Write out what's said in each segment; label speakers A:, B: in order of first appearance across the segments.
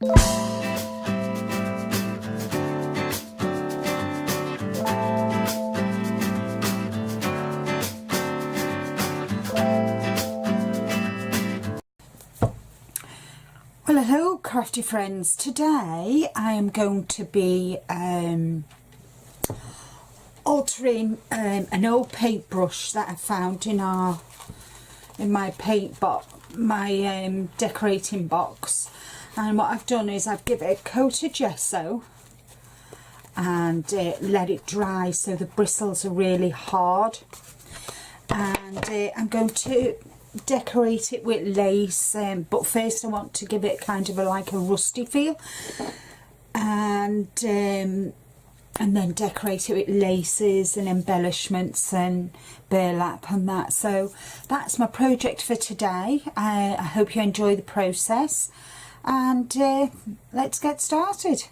A: Well, hello crafty friends. Today I am going to be altering an old paintbrush that I found in my paint box, my decorating box. And what I've done is I've given it a coat of gesso and let it dry so the bristles are really hard. And I'm going to decorate it with lace, but first I want to give it kind of like a rusty feel, and then decorate it with laces and embellishments and burlap and that. So that's my project for today. I hope you enjoy the process, and let's get started.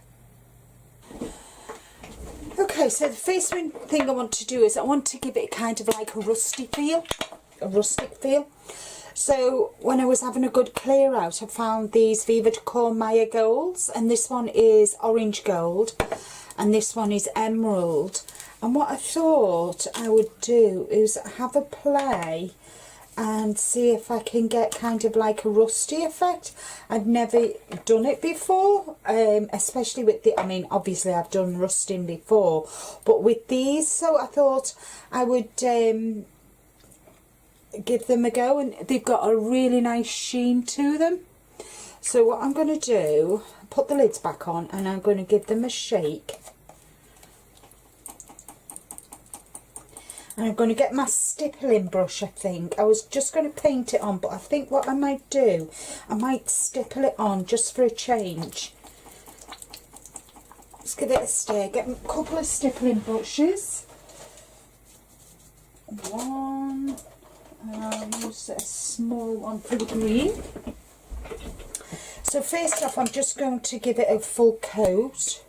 A: Okay, so the first thing I want to do is I want to give it kind of like a rustic feel. So when I was having a good clear out, I found these Viva Decor Maya golds, and this one is orange gold and this one is emerald. And what I thought I would do is have a play and see if I can get kind of like a rusty effect. I've never done it before, especially with the, I mean obviously I've done rusting before, but with these, so I thought I would give them a go, and they've got a really nice sheen to them. So what I'm going to do, put the lids back on and I'm going to give them a shake. And I'm going to get my stippling brush. I think I was just going to paint it on, but I think what I might do, I might stipple it on just for a change. Let's give it a stir. Get a couple of stippling brushes. One. I'll use a small one for the green. So first off, I'm just going to give it a full coat.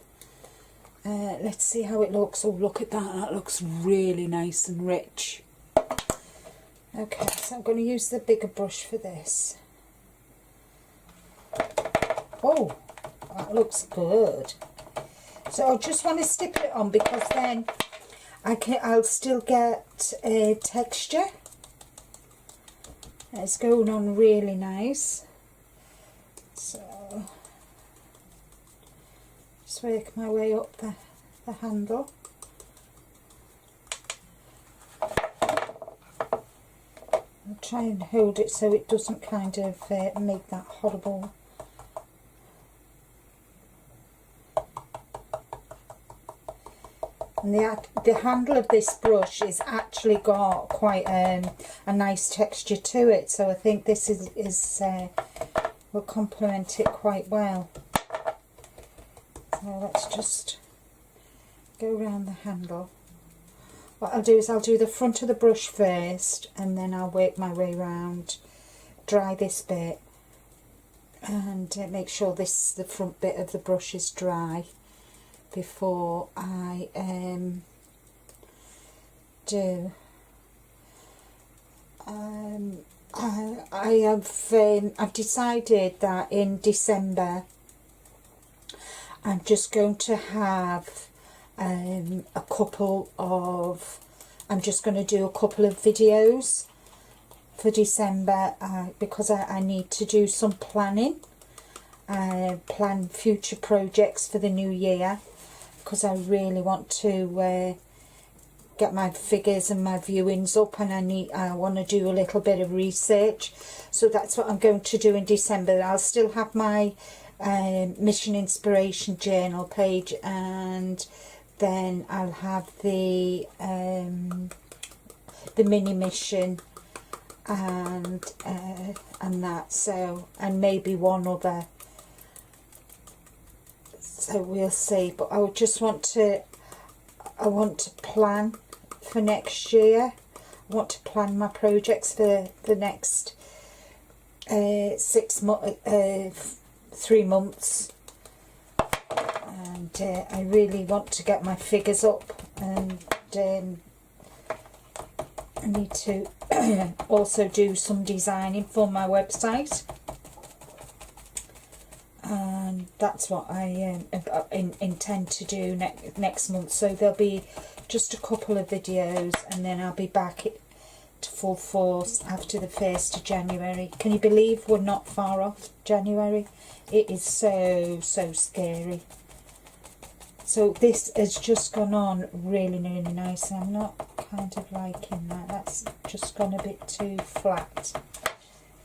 A: Let's see how it looks. Oh, look at that. That looks really nice and rich. Okay, so I'm going to use the bigger brush for this. Oh, that looks good. So I just want to stipple it on because then I'll still get texture. It's going on really nice. So just work my way up the handle. I'll try and hold it so it doesn't kind of make that horrible. And the handle of this brush is actually got quite a nice texture to it, so I think this will complement it quite well. So let's just go around the handle. What I'll do is I'll do the front of the brush first, and then I'll work my way around, dry this bit, and make sure the front bit of the brush is dry before I do. I've decided that in December I'm just going to have I'm just going to do a couple of videos for December, because I need to do some planning, plan future projects for the new year, because I really want to get my figures and my viewings up, and I want to do a little bit of research. So that's what I'm going to do in December. I'll still have my Mission Inspiration journal page, and then I'll have the mini mission and that, so, and maybe one other. So we'll see, but I just want to plan for next year. I want to plan my projects for the next 3 months, and I really want to get my figures up, and I need to also do some designing for my website, and that's what I intend to do next month. So there'll be just a couple of videos, and then I'll be back to full force after the 1st of January. Can you believe we're not far off January? It is so scary. So this has just gone on really nice. I'm not kind of liking that. That's just gone a bit too flat,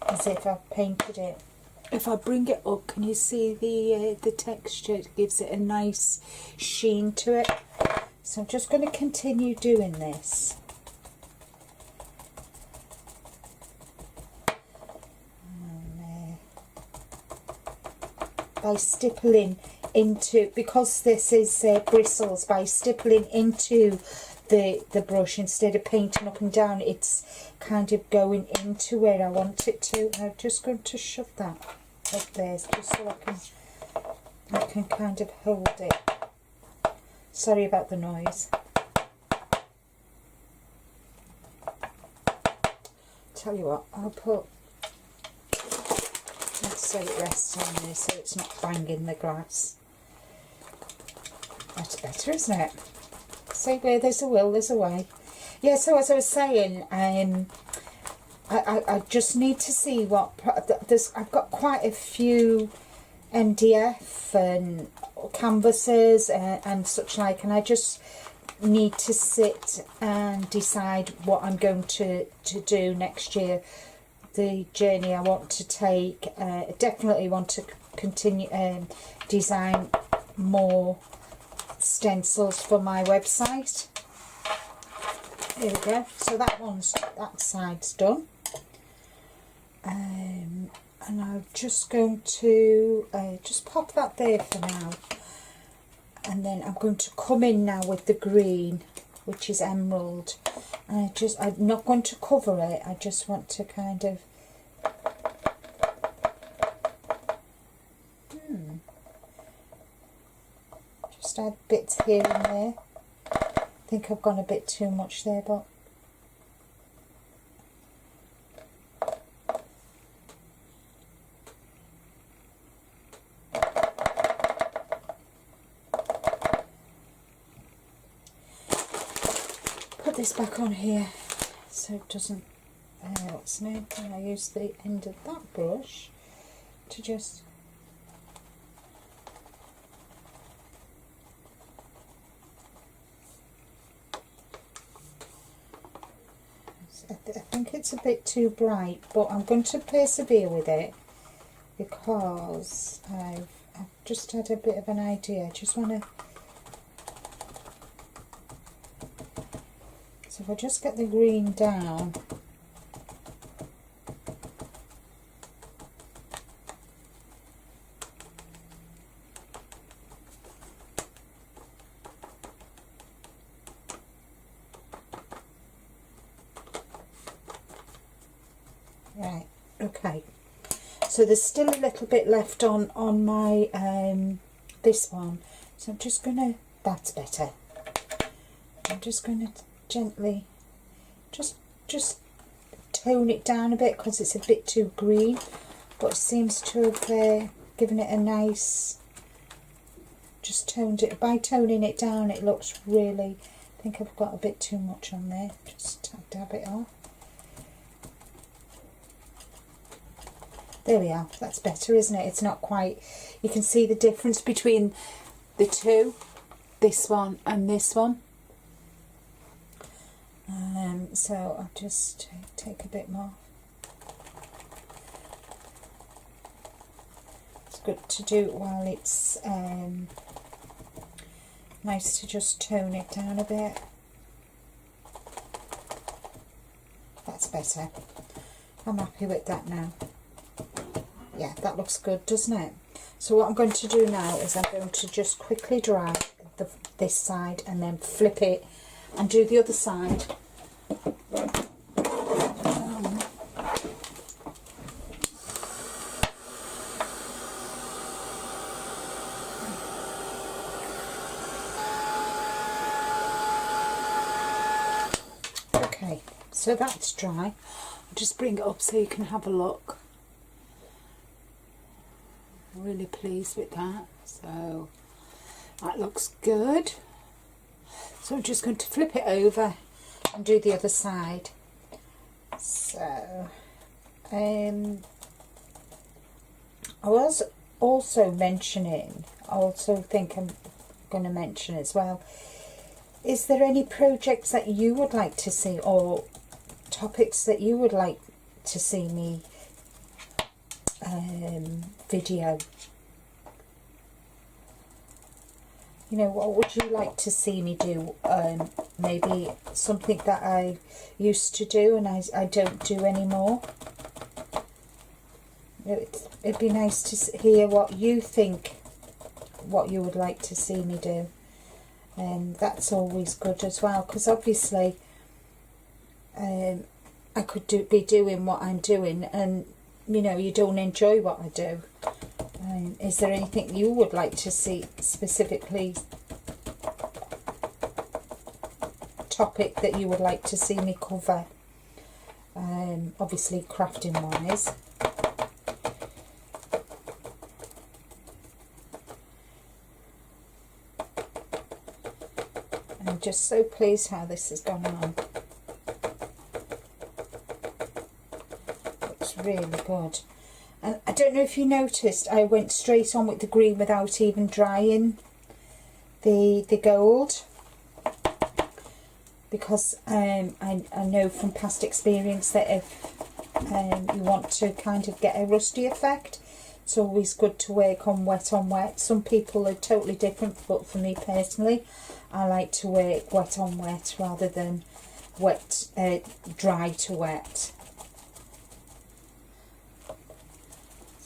A: as if I've painted it. If I bring it up, can you see the texture? It gives it a nice sheen to it. So I'm just going to continue doing this. And, by stippling into, because this is bristles, by stippling into the brush instead of painting up and down, it's kind of going into where I want it to. I'm just going to shove that up there just so I can kind of hold it. Sorry about the noise. Tell you what, I'll put, let's say, rest on there so it's not banging the glass. That's better, isn't it? So where there's a will, there's a way. Yeah, so as I was saying, I just need to see what I've got quite a few MDF and canvases and such like, and I just need to sit and decide what I'm going to do next year, the journey I want to take. I definitely want to continue design more stencils for my website. Here we go. So that side's done. And I'm just going to just pop that there for now, and then I'm going to come in now with the green, which is emerald, and I'm not going to cover it. I just want to kind of just add bits here and there. I think I've gone a bit too much there, but put this back on here so it doesn't what's new. And I use the end of that brush to just I think it's a bit too bright, but I'm going to persevere with it because I've just had a bit of an idea. I just want to, so if I just get the green down, right, okay. So there's still a little bit left on my this one, so I'm just gonna, that's better. I'm just gonna gently just tone it down a bit because it's a bit too green, but it seems to have given it a nice, just toned it. By toning it down, it looks really, I think I've got a bit too much on there. Just dab it off. There we are. That's better, isn't it? It's not quite, you can see the difference between the two, this one and this one. So I'll just take a bit more. It's good to do it while it's nice to just tone it down a bit. That's better. I'm happy with that now. Yeah, that looks good, doesn't it? So what I'm going to do now is I'm going to just quickly dry this side and then flip it and do the other side. Okay, so that's dry. I'll just bring it up so you can have a look. really pleased with that. So that looks good. So I'm just going to flip it over and do the other side. So I was also mentioning, I also think I'm going to mention as well, is there any projects that you would like to see, or topics that you would like to see me video? You know, what would you like to see me do? Maybe something that I used to do and I don't do anymore. It'd be nice to hear what you think, what you would like to see me do. And that's always good as well, because obviously I could be doing what I'm doing and, you know, you don't enjoy what I do. Is there anything you would like to see specifically, topic that you would like to see me cover? Obviously crafting wise. I'm just so pleased how this has gone on. Looks really good. And I don't know if you noticed, I went straight on with the green without even drying the gold, because I know from past experience that if you want to kind of get a rusty effect, it's always good to work on wet on wet. Some people are totally different, but for me personally, I like to work wet on wet rather than wet, dry to wet.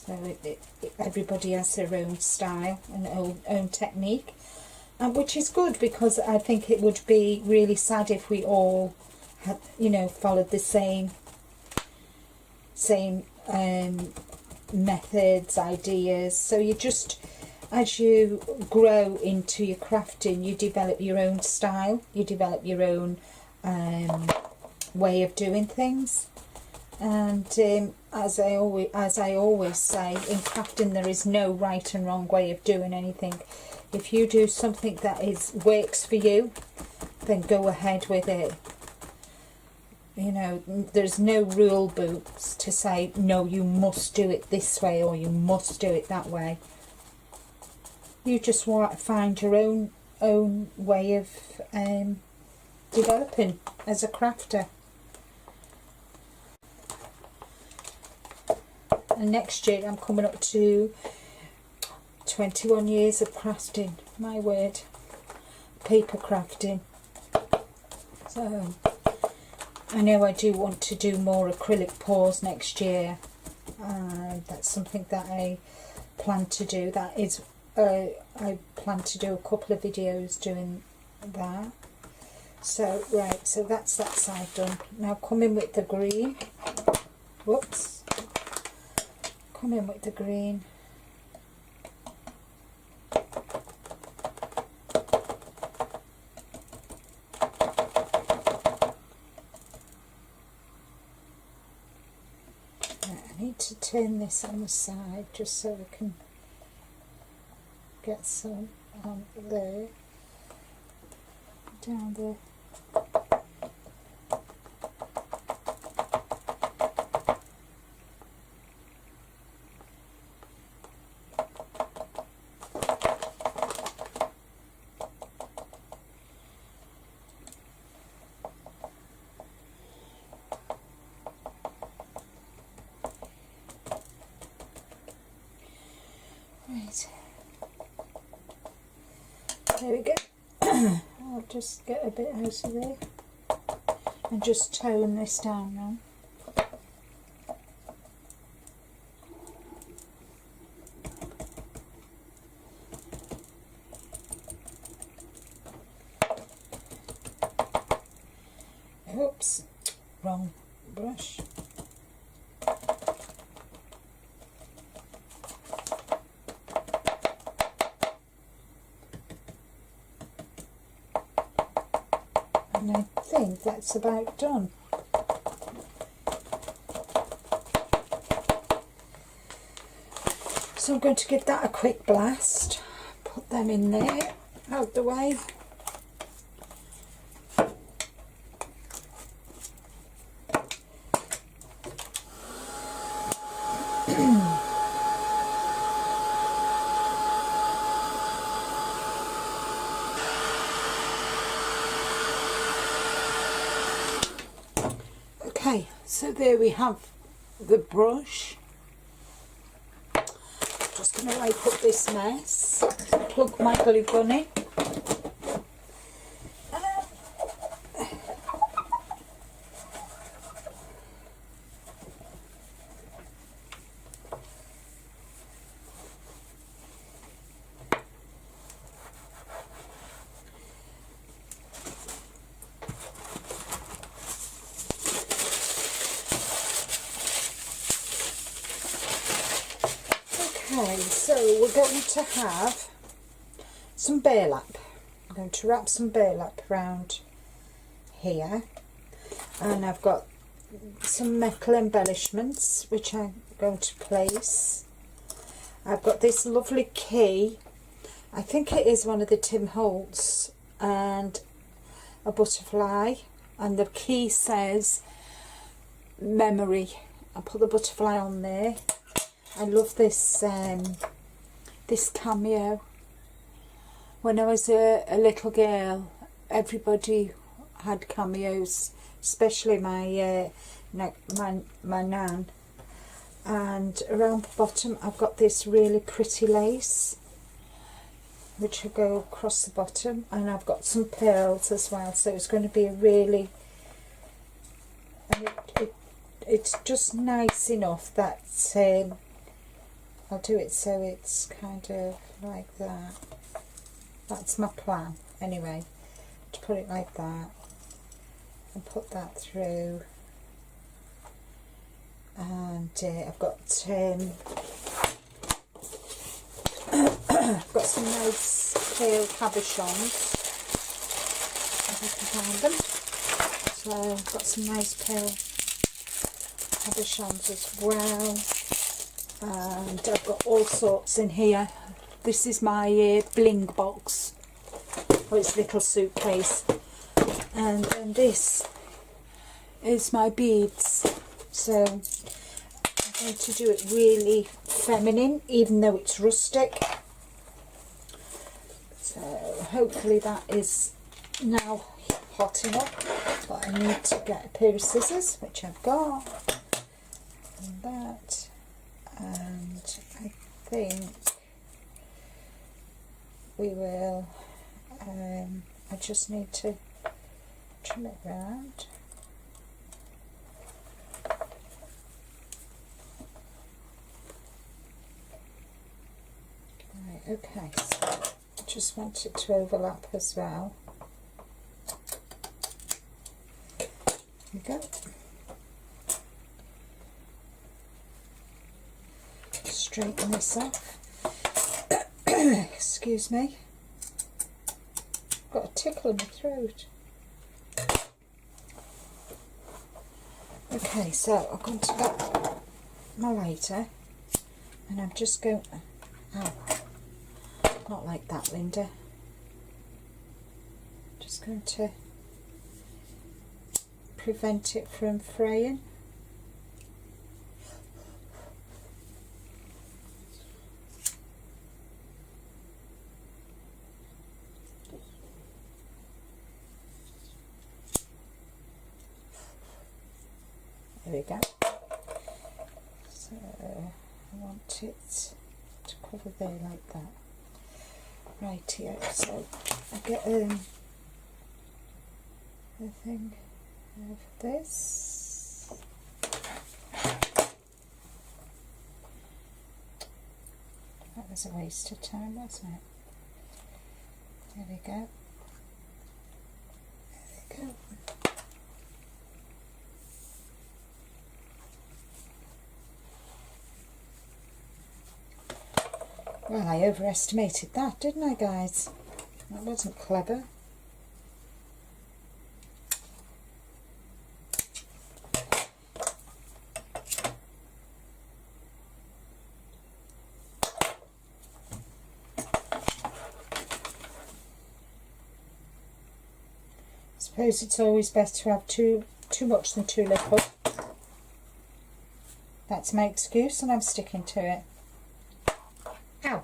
A: So everybody has their own style and own technique, and which is good, because I think it would be really sad if we all had, you know, followed the same methods, ideas. So you just, as you grow into your crafting, you develop your own style, you develop your own way of doing things. And as I always say, in crafting there is no right and wrong way of doing anything. If you do something that works for you, then go ahead with it. You know, there's no rule books to say, no, you must do it this way or you must do it that way. You just want to find your own way of developing as a crafter. And next year I'm coming up to 21 years of crafting, my word, paper crafting. So I know I do want to do more acrylic pours next year. That's something that I plan to do. That is, I plan to do a couple of videos doing that. So right, so that's that side done. Now come in with the green. Whoops. Come in with the green. I need to turn this on the side just so I can get some on there, down there. Right, there we go. I'll just get a bit out of there and just tone this down now. Oops, wrong brush. And I think that's about done. So I'm going to give that a quick blast, put them in there, out the way. Okay, so there we have the brush. Just going to wipe up this mess, plug my glue gun in. Okay, so we're going to have some burlap. I'm going to wrap some burlap around here, and I've got some metal embellishments which I'm going to place. I've got this lovely key, I think it is one of the Tim Holtz, and a butterfly, and the key says memory. I'll put the butterfly on there. I love this this cameo. When I was a little girl, everybody had cameos, especially my my nan. And around the bottom I've got this really pretty lace which will go across the bottom, and I've got some pearls as well, so it's going to be a really, and it's just nice enough that I'll do it so it's kind of like that. That's my plan anyway, to put it like that and put that through. And I've got I've got some nice pearl cabochons, if I can find them. So I've got some nice pearl cabochons as well. And I've got all sorts in here. This is my bling box, or its little suitcase, and then this is my beads. So I'm going to do it really feminine, even though it's rustic. So hopefully that is now hot enough, but I need to get a pair of scissors, which I've got, and that. And I think we will, I just need to trim it round. Right, okay, so I just want it to overlap as well. There we go. Straighten this off. Excuse me. Got a tickle in my throat. Okay, so I'm going to get my lighter, and I'm just going. Oh, not like that, Linda. Just going to prevent it from fraying. There we go. So I want it to cover there like that. Right here. So I get a thing of this. That was a waste of time, wasn't it? There we go. There we go. Well, I overestimated that, didn't I, guys? That wasn't clever. suppose it's always best to have too much than too little. That's my excuse and I'm sticking to it. Ow!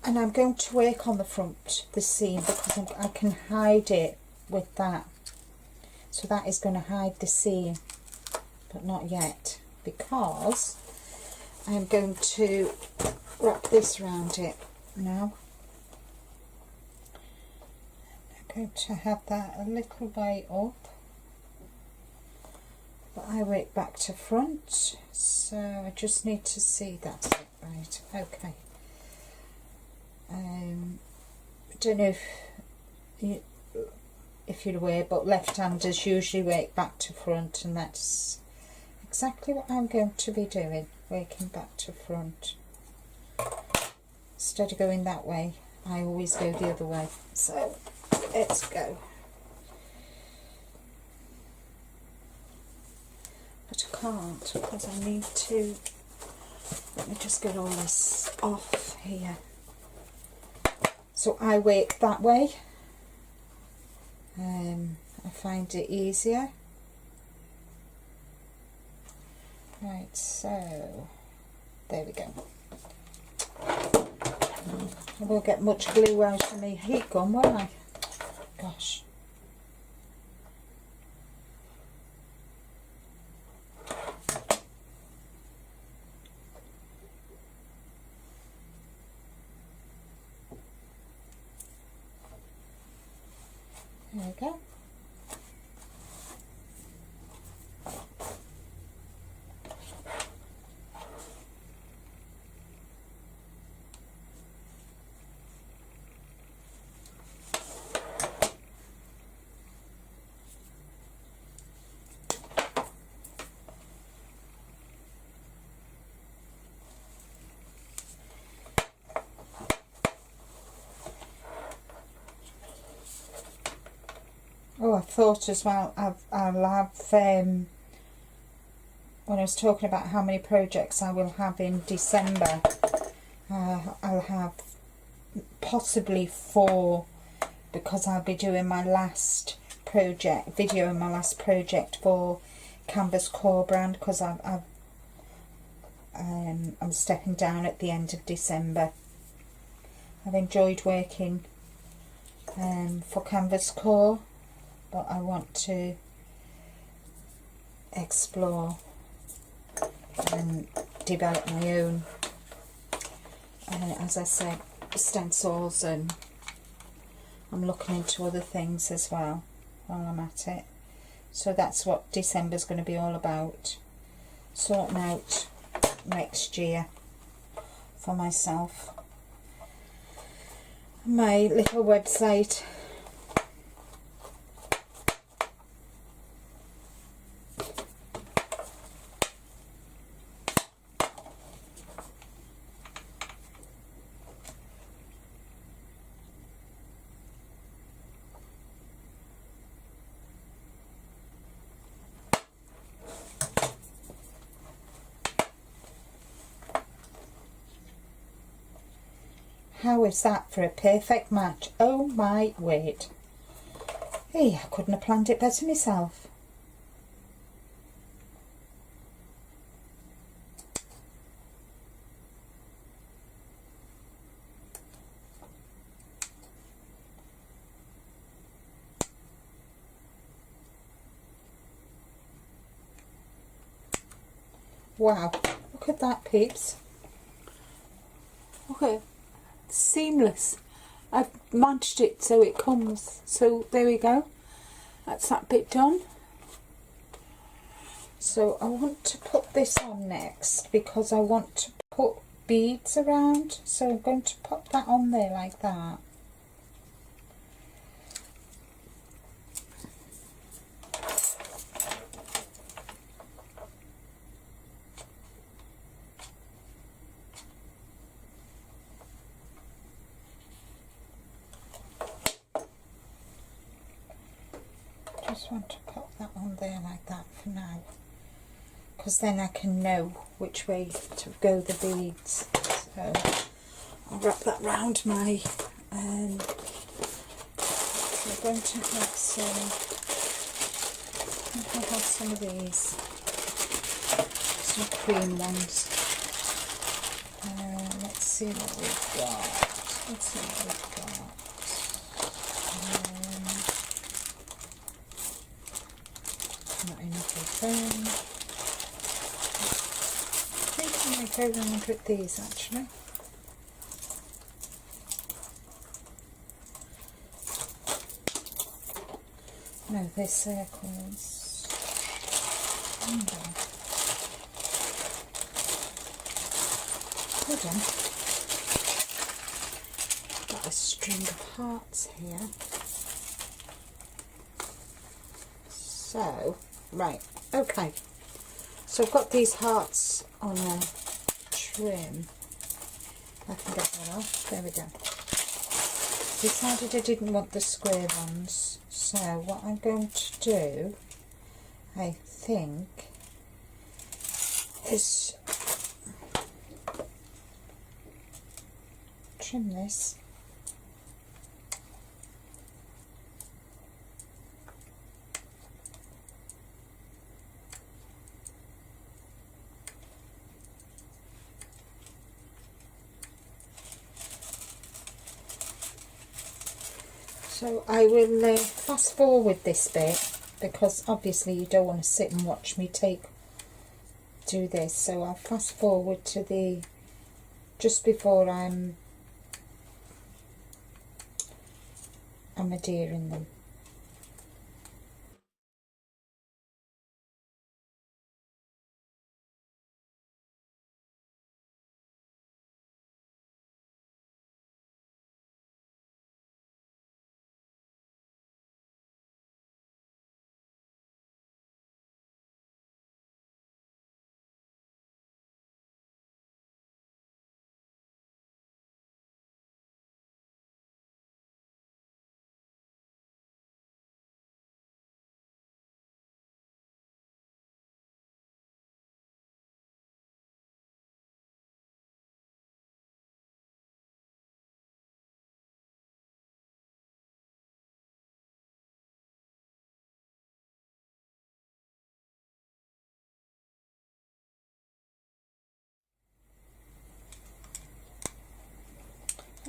A: And I'm going to work on the front, the seam, because I can hide it with that. So that is going to hide the seam, but not yet, because I'm going to wrap this around it now. I'm going to have that a little way up, but I work back to front, so I just need to see that's it, right, okay. I don't know if you're aware, but left-handers usually work back to front, and that's exactly what I'm going to be doing, working back to front. Instead of going that way, I always go the other way. So let's go. But I can't because I need to, let me just get all this off here. So I work that way. I find it easier. Right, so there we go. I won't get much glue out of my heat gun, will I? Gosh. There we go. Oh, I thought as well, I'll have, when I was talking about how many projects I will have in December, I'll have possibly 4, because I'll be doing my last project, video in my last project for Canvas Core brand, because I'm stepping down at the end of December. I've enjoyed working for Canvas Core, but I want to explore and develop my own, as I said, stencils, and I'm looking into other things as well while I'm at it. So that's what December's going to be all about, sorting out next year for myself. My little website. How is that for a perfect match? Oh my word. Hey, I couldn't have planned it better myself. Wow, look at that, peeps. Okay. Seamless. I've managed it so it comes, so there we go, that's that bit done. So I want to put this on next because I want to put beads around, so I'm going to pop that on there like that. Just want to pop that on there like that for now, because then I can know which way to go the beads. So I'll wrap that round my, we're going to have some, I think I'll have some of these, some cream ones. Let's see what we've got. Let's see what we've got. Not enough of them. I think I might go round with these actually. No, they're circles. Hold on. Got a string of hearts here. So, right, okay. So I've got these hearts on a trim. I can get that off. There we go. Decided I didn't want the square ones. So what I'm going to do, I think, is trim this. So I will fast forward this bit because obviously you don't want to sit and watch me do this. So I'll fast forward to the just before I'm adhering them.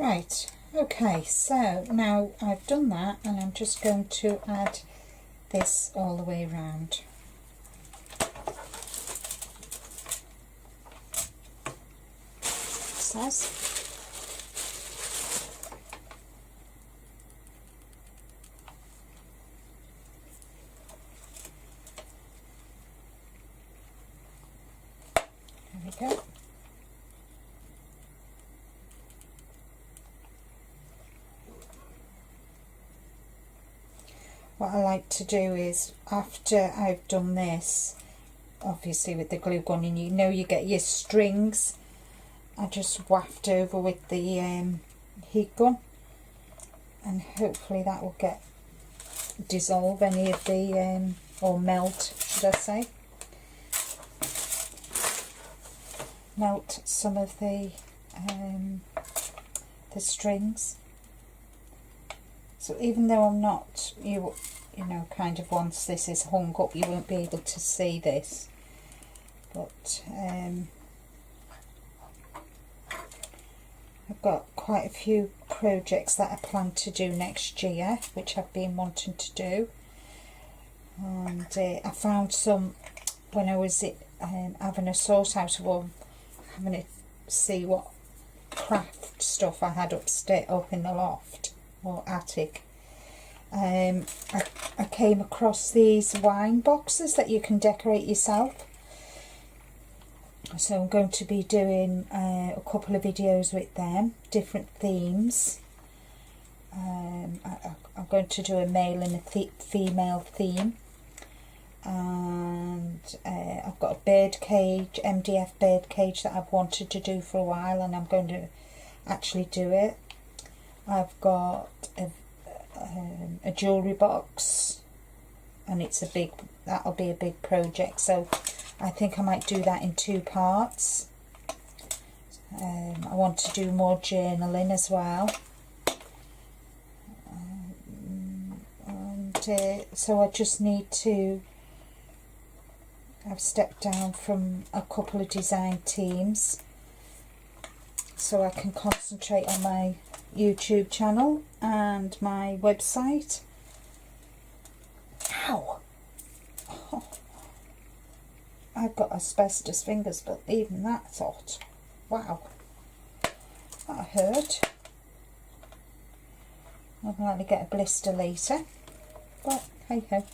A: Right, okay, so now I've done that and I'm just going to add this all the way around. Says. There we go. What I like to do is, after I've done this, obviously with the glue gun, and you know you get your strings, I just waft over with the heat gun, and hopefully that will dissolve any of the, or melt, should I say, melt some of the strings. So even though I'm not, you know, kind of once this is hung up, you won't be able to see this. But I've got quite a few projects that I plan to do next year, which I've been wanting to do. And I found some when I was having a sort out of having to see what craft stuff I had upstairs, up in the loft or attic. I came across these wine boxes that you can decorate yourself. So I'm going to be doing a couple of videos with them, different themes. I'm going to do a male and a female theme. And I've got a bird cage, MDF bird cage that I've wanted to do for a while, and I'm going to actually do it. I've got a jewellery box, and that'll be a big project, so I think I might do that in 2 parts. I want to do more journaling as well. So I just need to, I've stepped down from a couple of design teams so I can concentrate on my YouTube channel and my website. Ow! Oh, I've got asbestos fingers, but even that's hot. Wow, that hurt. I'll likely get a blister later, but hey ho.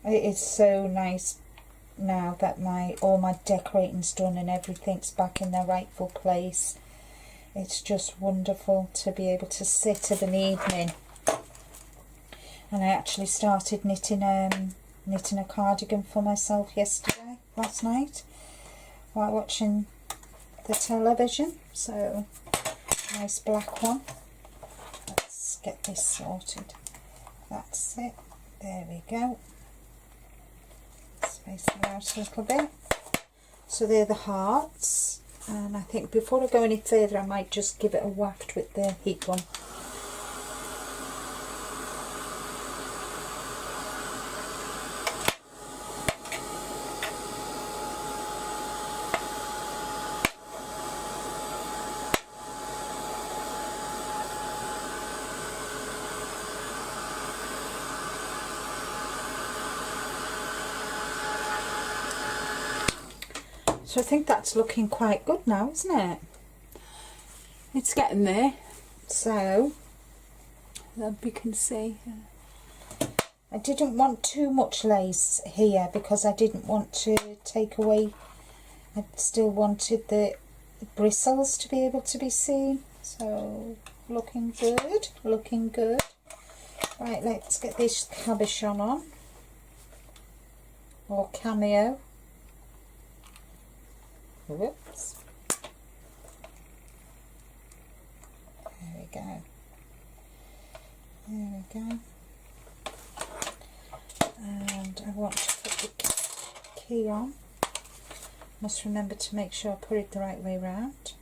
A: It is so nice now that all my decorating's done and everything's back in their rightful place. It's just wonderful to be able to sit of an evening. And I actually started knitting a cardigan for myself last night, while watching the television. So, nice black one. Let's get this sorted. That's it. There we go. Space them out a little bit. So they're the hearts, and I think before I go any further I might just give it a waft with the heat gun. So I think that's looking quite good now, isn't it? It's getting there. So, as you can see, I didn't want too much lace here because I didn't want to take away, I still wanted the bristles to be able to be seen. So, looking good, looking good. Right, let's get this cabochon on, or cameo. Whoops. There we go. There we go. And I want to put the key on. Must remember to make sure I put it the right way round.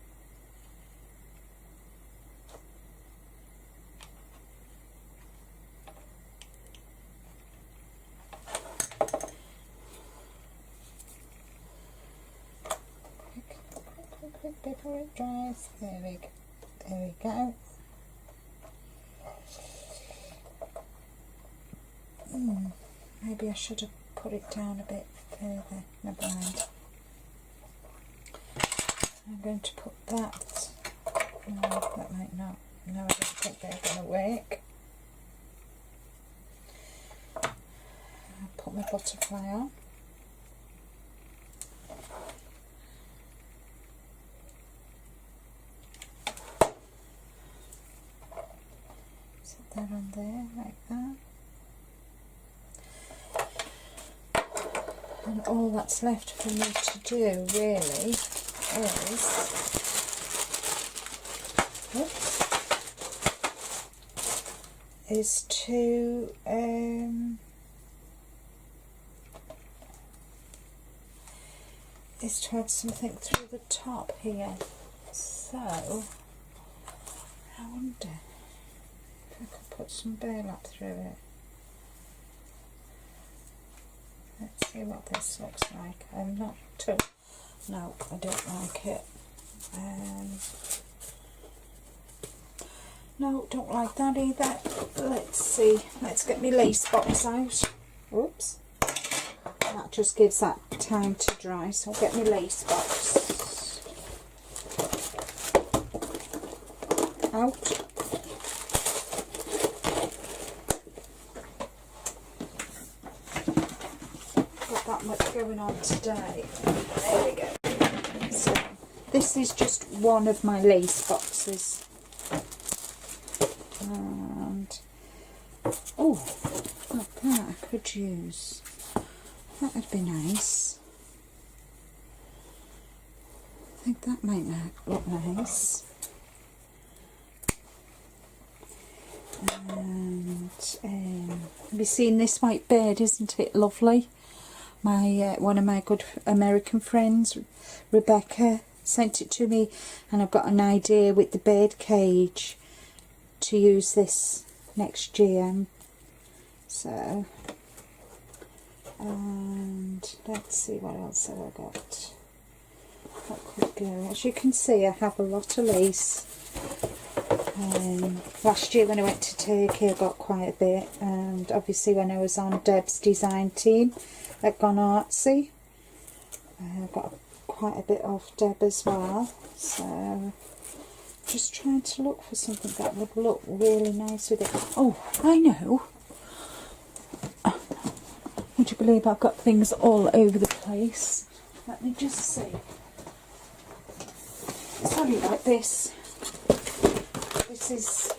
A: Before it dries. There we go. There we go. Maybe I should have put it down a bit further. Never mind. I'm going to put that. No, that might not. No, I don't think they're going to work. I'll put my butterfly on. That on there like that, and all that's left for me to do really is to add something through the top here. So I wonder I could put some burlap through it. Let's see what this looks like. I'm not too... No, I don't like it. No, don't like that either. Let's see. Let's get my lace box out. Oops. That just gives that time to dry. So I'll get my lace box out. Much going on today. There we go. So this is just one of my lace boxes, and oh, look, that I could use. That would be nice. I think that might look nice. And have you seen this white bird? Isn't it lovely? My one of my good American friends, Rebecca, sent it to me, and I've got an idea with the bird cage to use this next year. So, and let's see what else have I got. What could go? As you can see, I have a lot of lace. Last year when I went to Turkey, I got quite a bit, and obviously when I was on Deb's design team at Gone Artsy, I got quite a bit off Deb as well. So just trying to look for something that would look really nice with it. Oh, I know. Would you believe I've got things all over the place? Let me just see. Sorry about this. This is,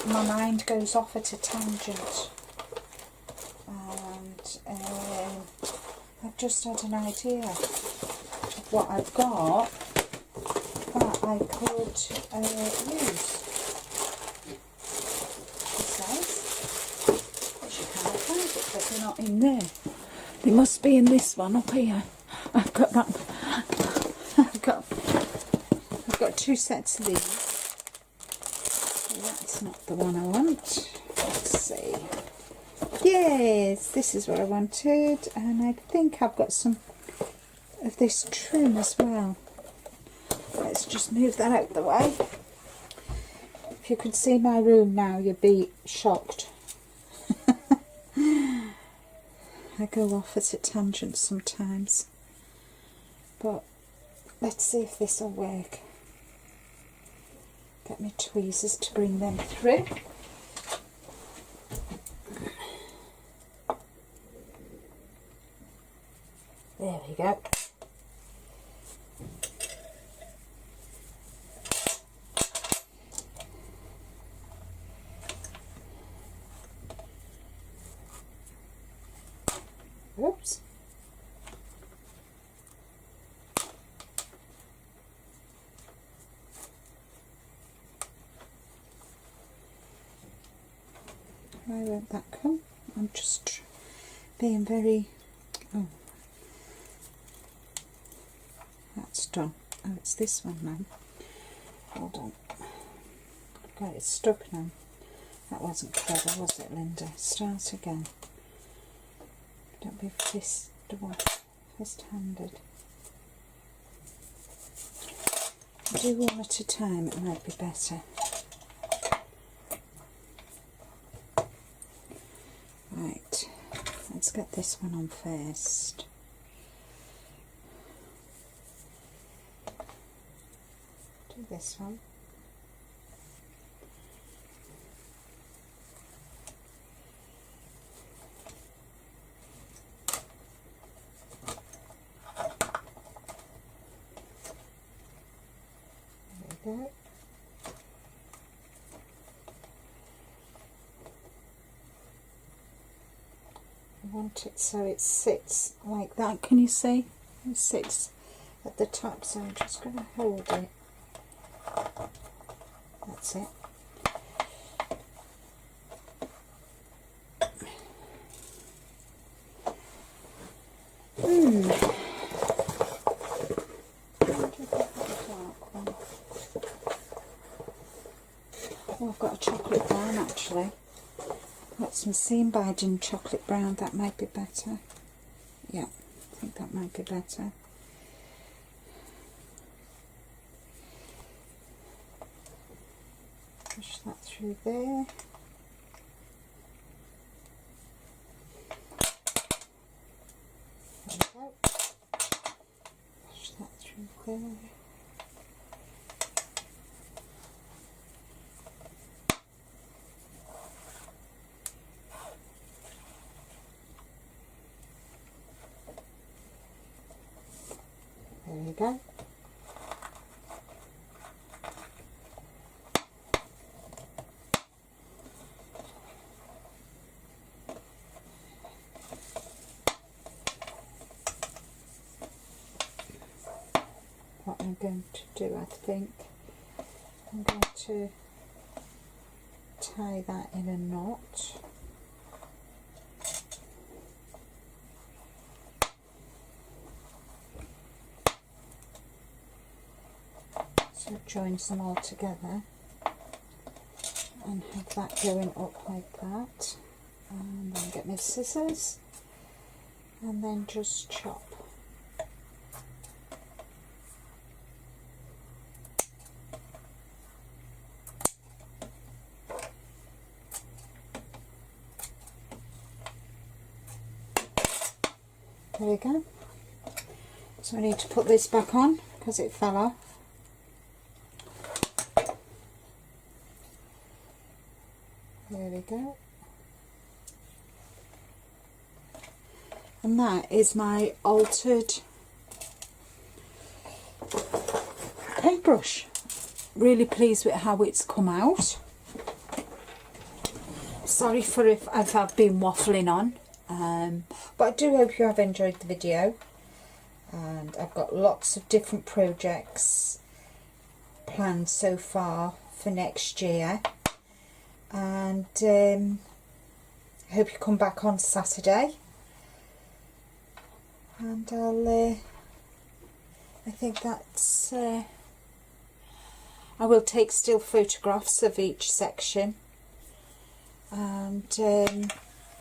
A: my mind goes off at a tangent. And I've just had an idea of what I've got that I could use. It says, but you can't find it because they're not in there. They must be in this one up here. I've got that. I've got two sets of these. That's not the one I want. Let's see. Yes, this is what I wanted, and I think I've got some of this trim as well. Let's just move that out of the way. If you could see my room now, you'd be shocked. I go off at a tangent sometimes, but let's see if this will work. Get my tweezers to bring them through. There we go. Oops. Why won't that come? I'm just being very... Oh, that's done. Oh, it's this one now. Hold on. Got it stuck now. That wasn't clever, was it, Linda? Start again. Don't be fist-handed. Do one at a time, it might be better. Right, let's get this one on first. Do this one. There we go. I want it so it sits like that. Can you see? It sits at the top, so I'm just going to hold it. That's it. Oh, I've got a chocolate brown actually. Got some seam binding chocolate brown, that might be better. Yeah, I think that might be better. Push that through there. There we go. Push that through there. There we go. What I'm going to do, I think, I'm going to tie that in a knot. So it joins them all together and have that going up like that. And then get my scissors and then just chop. There we go. So I need to put this back on because it fell off. There we go. And that is my altered paintbrush. Really pleased with how it's come out. Sorry for if I've been waffling on. But I do hope you have enjoyed the video, and I've got lots of different projects planned so far for next year, and I hope you come back on Saturday, and I think that's I will take still photographs of each section, and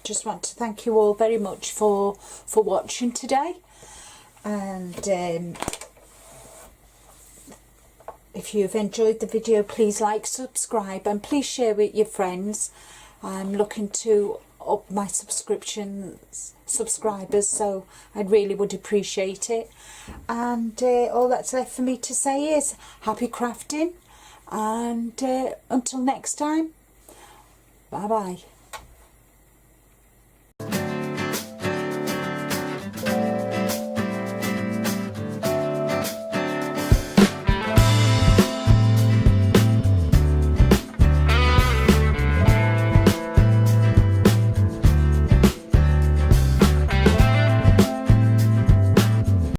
A: just want to thank you all very much for watching today, and if you've enjoyed the video, please like, subscribe, and please share with your friends. I'm looking to up my subscribers, so I really would appreciate it. And all that's left for me to say is happy crafting, and until next time, bye bye.